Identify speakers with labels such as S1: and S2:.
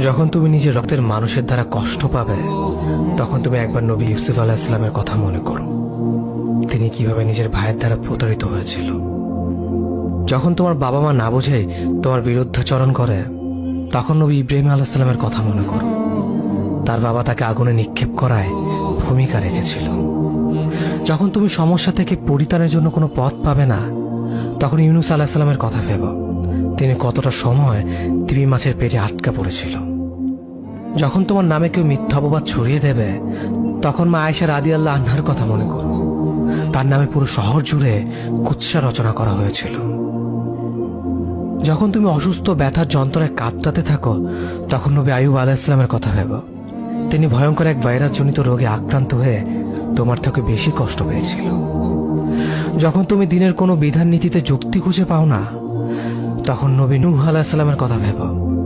S1: যখন তুমি নিজের রক্তের মানুষের দ্বারা কষ্ট পাবে, তখন তুমি একবার নবী ইউসুফ আলাইহিস সালামের কথা মনে করো। তিনি কিভাবে নিজের ভাইয়ের দ্বারা প্রতারিত হয়েছিল। যখন তোমার বাবা মা না বোঝে তোমার বিরুদ্ধাচরণ করে, তখন নবী ইব্রাহিম আলাইহিস সালামের কথা মনে করো। তার বাবা তাকে আগুনে নিক্ষেপ করায় ভূমিকা রেখেছিল। যখন তুমি সমস্যা থেকে পরিত্রাণের জন্য কোনো পথ পাবে না, তখন ইউনুস আলাইহিস সালামের কথা ভেবো। তিনি কতটা সময় তিমি মাছের পেটে আটকা পড়েছিল। যখন তোমার নামে কেউ মিথ্যা অপবাদ ছড়িয়ে দেবে, তখন মা আয়েশা রাদিয়াল্লাহু আনহার কথা মনে করো। তার নামে পুরো শহর জুড়ে কুৎসা রচনা করা হয়েছিল। যখন তুমি অসুস্থ ব্যথার যন্ত্রণায় কাতরাতে থাকো, তখন নবী আইয়ুব আলাইহিস সালামের কথা ভেবো। তিনি ভয়ঙ্কর এক ভাইরাসজনিত রোগে আক্রান্ত হয়ে তোমার থেকে বেশি কষ্ট পেয়েছিল। যখন তুমি দিনের কোনো বিধান নীতিতে যুক্তি খুঁজে পাও না, তখন নবী নূহ আলাইহিস সালামের কথা ভেবো।